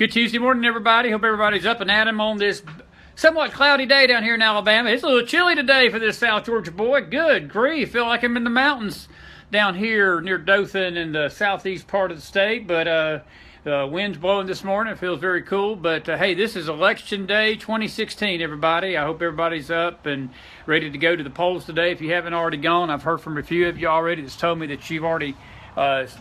Good Tuesday morning, everybody. Hope everybody's up and at 'em on this somewhat cloudy day down here in Alabama. It's a little chilly today for this South Georgia boy. Good grief. Feel like I'm in the mountains down here near Dothan in the southeast part of the state. But the wind's blowing this morning. It feels very cool. But hey, this is Election Day 2016, everybody. I hope everybody's up and ready to go to the polls today. If you haven't already gone, I've heard from a few of you already that's told me that you've already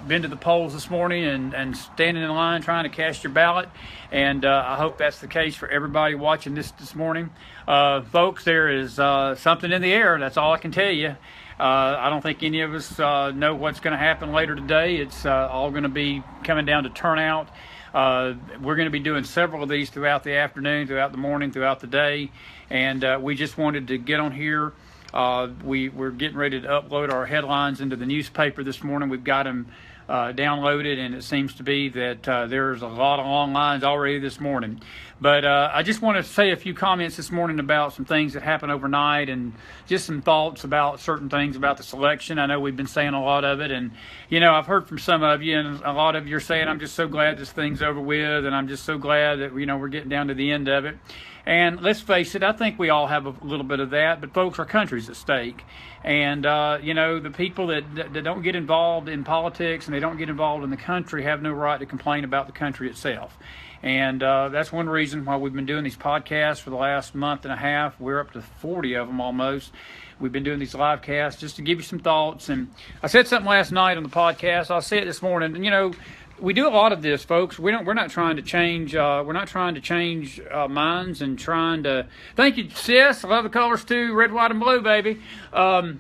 been to the polls this morning and standing in line trying to cast your ballot, and I hope that's the case for everybody watching this morning. Folks, there is something in the air. That's all I can tell you. I don't think any of us know what's going to happen later today. It's all going to be coming down to turnout. We're going to be doing several of these throughout the afternoon, throughout the morning, throughout the day, and we just wanted to get on here. We're getting ready to upload our headlines into the newspaper this morning. We've got them downloaded, and it seems to be that there's a lot of long lines already this morning. But I just want to say a few comments this morning about some things that happened overnight and just some thoughts about certain things about the selection. I know we've been saying a lot of it, and I've heard from some of you, and a lot of you are saying, I'm just so glad this thing's over with, and I'm just so glad that we're getting down to the end of it. And let's face it, I think we all have a little bit of that, but folks, our country's at stake. And, the people that don't get involved in politics and they don't get involved in the country have no right to complain about the country itself. And that's one reason why we've been doing these podcasts for the last month and a half. We're up to 40 of them almost. We've been doing these live casts just to give you some thoughts. And I said something last night on the podcast. I'll say it this morning. And, we do a lot of this, folks. We're not trying to change. We're not trying to change minds and trying to. Thank you, sis. I love the colors too, red, white, and blue, baby. I'm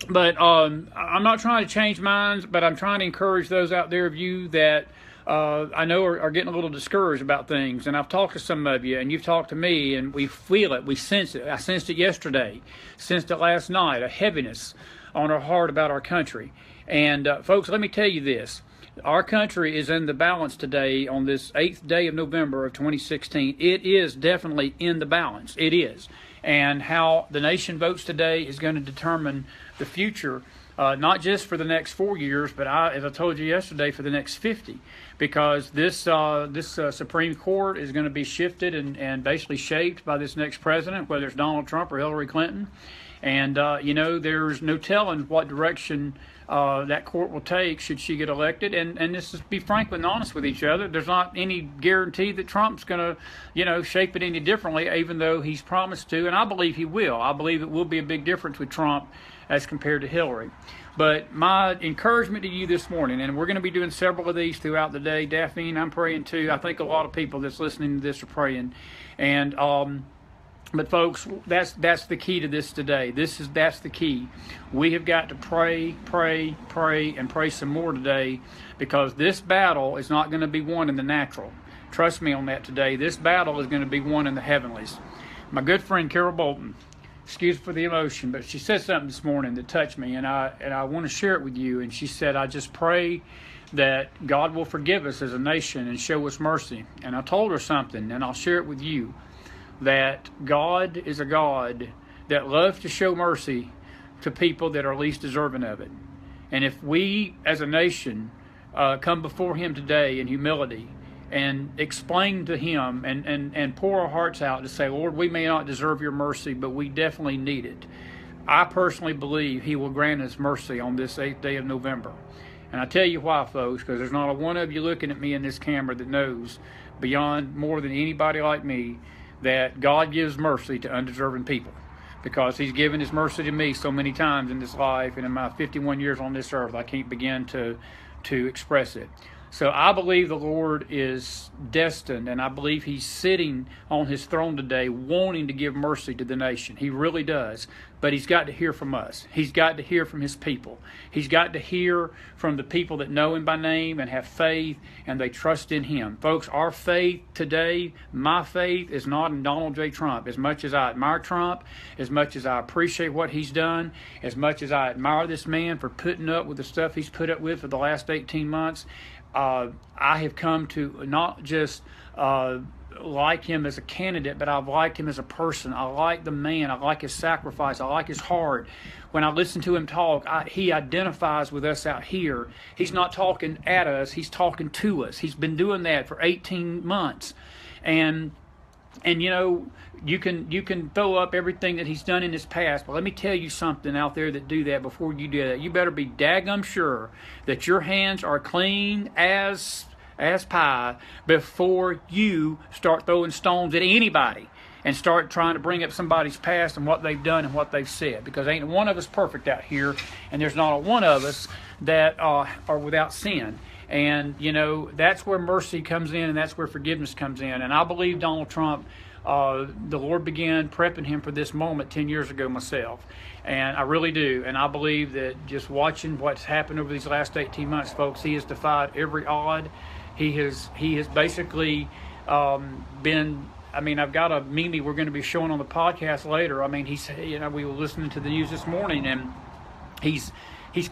not trying to change minds, but I'm trying to encourage those out there of you that I know are getting a little discouraged about things. And I've talked to some of you, and you've talked to me, and we feel it. We sense it. I sensed it yesterday. Sensed it last night. A heaviness on our heart about our country. And folks, let me tell you this. Our country is in the balance today on this 8th day of November of 2016. It is definitely in the balance. It is. And how the nation votes today is going to determine the future, not just for the next 4 years, but as I told you yesterday, for the next 50. Because this Supreme Court is going to be shifted and basically shaped by this next president, whether it's Donald Trump or Hillary Clinton. And, there's no telling what direction that court will take should she get elected. And this is, be frank and honest with each other, there's not any guarantee that Trump's going to, shape it any differently, even though he's promised to. And I believe he will. I believe it will be a big difference with Trump as compared to Hillary. But my encouragement to you this morning, and we're going to be doing several of these throughout the day. Daphne, I'm praying too. I think a lot of people that's listening to this are praying. And, but folks, that's the key to this today. That's the key. We have got to pray, and pray some more today, because this battle is not going to be won in the natural. Trust me on that today. This battle is going to be won in the heavenlies. My good friend Carol Bolton, excuse for the emotion, but she said something this morning that touched me, and I want to share it with you. And she said, I just pray that God will forgive us as a nation and show us mercy. And I told her something, and I'll share it with you. That God is a God that loves to show mercy to people that are least deserving of it. And if we as a nation come before Him today in humility and explain to Him and pour our hearts out to say, Lord, we may not deserve your mercy, but we definitely need it. I personally believe He will grant us mercy on this 8th day of November. And I tell you why, folks, because there's not a one of you looking at me in this camera that knows beyond more than anybody like me that God gives mercy to undeserving people, because He's given His mercy to me so many times in this life, and in my 51 years on this earth, I can't begin to express it. So I believe the Lord is destined, and I believe He's sitting on His throne today wanting to give mercy to the nation. He really does. But He's got to hear from us. He's got to hear from His people. He's got to hear from the people that know Him by name and have faith and they trust in Him. Folks, our faith today, my faith is not in Donald J. Trump. As much as I admire Trump, as much as I appreciate what he's done, as much as I admire this man for putting up with the stuff he's put up with for the last 18 months, I have come to not just like him as a candidate, but I like him as a person. I like the man. I like his sacrifice. I like his heart. When I listen to him talk, he identifies with us out here. He's not talking at us. He's talking to us. He's been doing that for 18 months. And you know, you can throw up everything that he's done in his past, but let me tell you something out there that do that before you do that. You better be daggum sure that your hands are clean as pie before you start throwing stones at anybody and start trying to bring up somebody's past and what they've done and what they've said, because ain't one of us perfect out here, and there's not a one of us that are without sin. And, you know, that's where mercy comes in, and that's where forgiveness comes in. And I believe Donald Trump, the Lord began prepping him for this moment 10 years ago myself. And I really do. And I believe that just watching what's happened over these last 18 months, folks, he has defied every odd. He has basically been, I mean, I've got a meme we're going to be showing on the podcast later. I mean, we were listening to the news this morning, and he's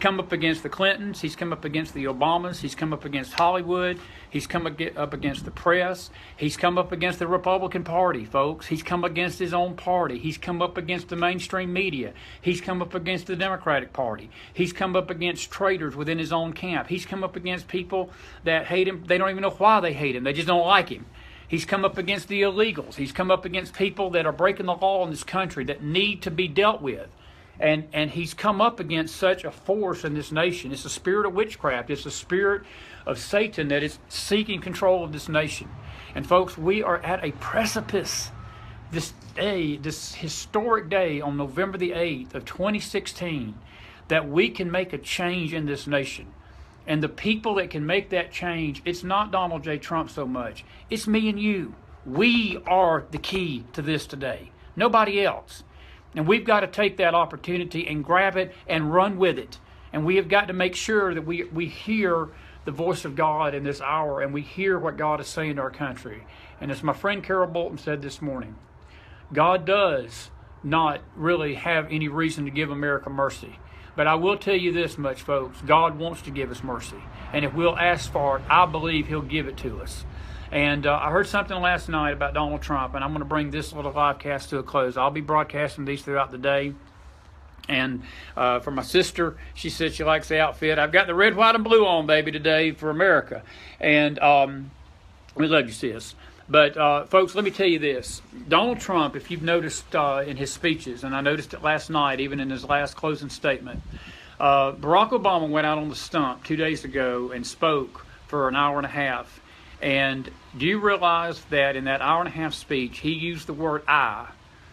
come up against the Clintons. He's come up against the Obamas. He's come up against Hollywood. He's come up against the press. He's come up against the Republican Party, folks. He's come against his own party. He's come up against the mainstream media. He's come up against the Democratic Party. He's come up against traitors within his own camp. He's come up against people that hate him. They don't even know why they hate him. They just don't like him. He's come up against the illegals. He's come up against people that are breaking the law in this country that need to be dealt with. And he's come up against such a force in this nation. It's a spirit of witchcraft. It's a spirit of Satan that is seeking control of this nation. And folks, we are at a precipice this day, this historic day on November the 8th of 2016, that we can make a change in this nation. And the people that can make that change, it's not Donald J. Trump so much. It's me and you. We are the key to this today. Nobody else. And we've got to take that opportunity and grab it and run with it. And we have got to make sure that we hear the voice of God in this hour, and we hear what God is saying to our country. And as my friend Carol Bolton said this morning, God does not really have any reason to give America mercy. But I will tell you this much, folks. God wants to give us mercy. And if we'll ask for it, I believe he'll give it to us. And I heard something last night about Donald Trump, and I'm going to bring this little live cast to a close. I'll be broadcasting these throughout the day. And for my sister, she said she likes the outfit. I've got the red, white, and blue on, baby, today for America. And we love you, sis. But, folks, let me tell you this. Donald Trump, if you've noticed in his speeches, and I noticed it last night, even in his last closing statement, Barack Obama went out on the stump 2 days ago and spoke for an hour and a half. And do you realize that in that hour and a half speech, he used the word I,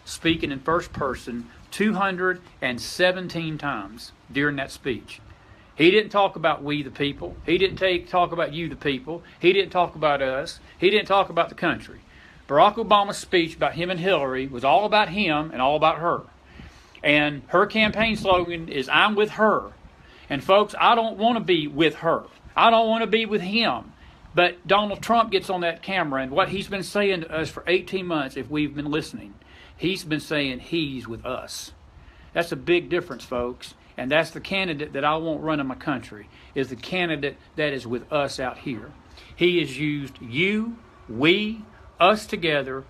speaking in first person, 217 times during that speech? He didn't talk about we the people. He didn't talk about you the people. He didn't talk about us. He didn't talk about the country. Barack Obama's speech about him and Hillary was all about him and all about her. And her campaign slogan is, I'm with her. And folks, I don't want to be with her. I don't want to be with him. But Donald Trump gets on that camera, and what he's been saying to us for 18 months, if we've been listening, he's been saying he's with us. That's a big difference, folks. And that's the candidate that I want running my country, is the candidate that is with us out here. He has used you, we, us together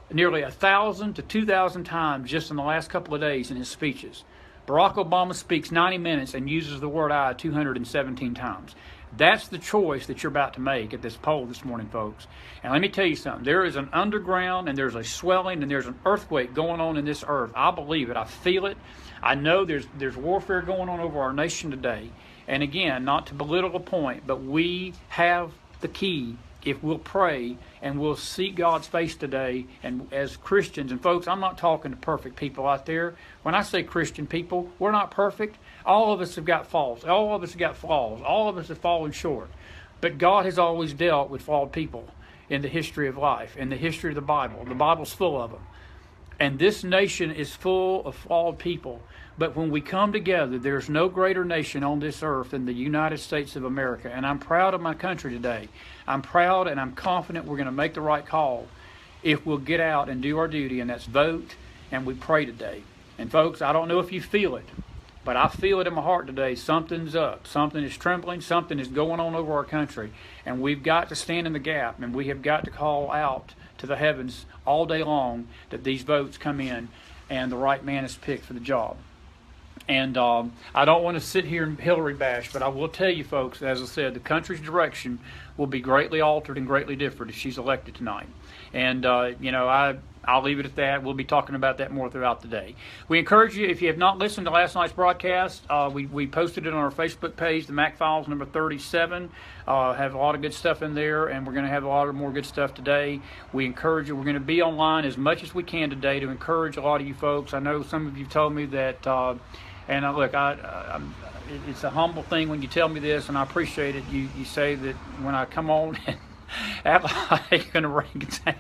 nearly 1,000 to 2,000 times just in the last couple of days in his speeches. Barack Obama speaks 90 minutes and uses the word I 217 times. That's the choice that you're about to make at this poll this morning, folks. And let me tell you something. There is an underground, and there's a swelling, and there's an earthquake going on in this earth. I believe it. I feel it. I know there's warfare going on over our nation today. And again, not to belittle a point, but we have the key if we'll pray and we'll seek God's face today. And as Christians, and folks, I'm not talking to perfect people out there. When I say Christian people, we're not perfect. All of us have got faults. All of us have got flaws. All of us have fallen short. But God has always dealt with flawed people in the history of life, in the history of the Bible. The Bible's full of them. And this nation is full of flawed people. But when we come together, there's no greater nation on this earth than the United States of America. And I'm proud of my country today. I'm proud and I'm confident we're going to make the right call if we'll get out and do our duty, and that's vote, and we pray today. And folks, I don't know if you feel it, But I feel it in my heart today. Something's up. Something is trembling. Something is going on over our country. And we've got to stand in the gap. And we have got to call out to the heavens all day long that these votes come in and the right man is picked for the job. And I don't want to sit here and Hillary bash, but I will tell you folks, as I said, the country's direction will be greatly altered and greatly different if she's elected tonight. And, I'll leave it at that. We'll be talking about that more throughout the day. We encourage you, if you have not listened to last night's broadcast, we posted it on our Facebook page, the Mac Files number 37. Have a lot of good stuff in there, and we're going to have a lot of more good stuff today. We encourage you. We're going to be online as much as we can today to encourage a lot of you folks. I know some of you told me that, look, it's a humble thing when you tell me this, and I appreciate it. You say that when I come on and act like an orangutan,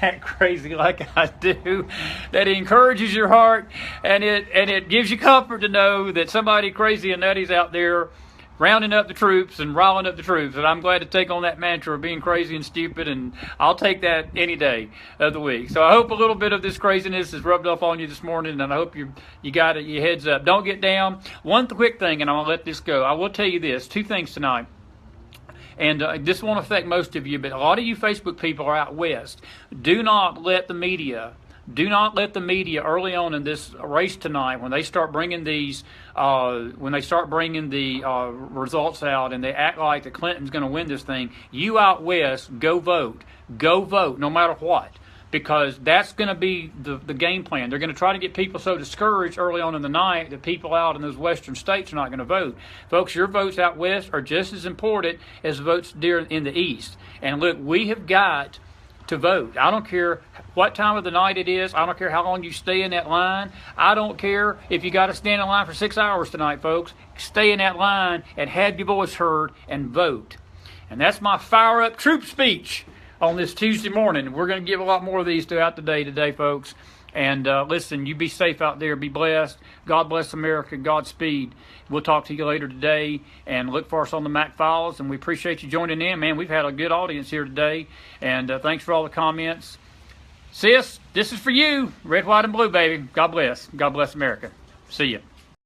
act crazy like I do, that it encourages your heart, and it gives you comfort to know that somebody crazy and nutty's out there rounding up the troops and riling up the troops. And I'm glad to take on that mantra of being crazy and stupid, and I'll take that any day of the week. So I hope a little bit of this craziness has rubbed off on you this morning, and I hope you got it, your heads up. Don't get down. One quick thing, and I'm going to let this go. I will tell you this, 2 things tonight. And this won't affect most of you, but a lot of you Facebook people are out west. Do not let the media early on in this race tonight, when they start bringing the results out and they act like that Clinton's going to win this thing, you out west, go vote, no matter what. Because that's going to be the game plan. They're going to try to get people so discouraged early on in the night that people out in those western states are not going to vote. Folks, your votes out west are just as important as votes in the east. And look, we have got to vote. I don't care what time of the night it is. I don't care how long you stay in that line. I don't care if you got to stand in line for 6 hours tonight, folks. Stay in that line and have your voice heard and vote. And that's my fire up troop speech on this Tuesday morning. We're going to give a lot more of these throughout the day today, folks. And listen, you be safe out there. Be blessed. God bless America. Godspeed. We'll talk to you later today. And look for us on the Mac Files. And we appreciate you joining in, man. We've had a good audience here today. And thanks for all the comments. Sis, this is for you. Red, white, and blue, baby. God bless. God bless America. See ya.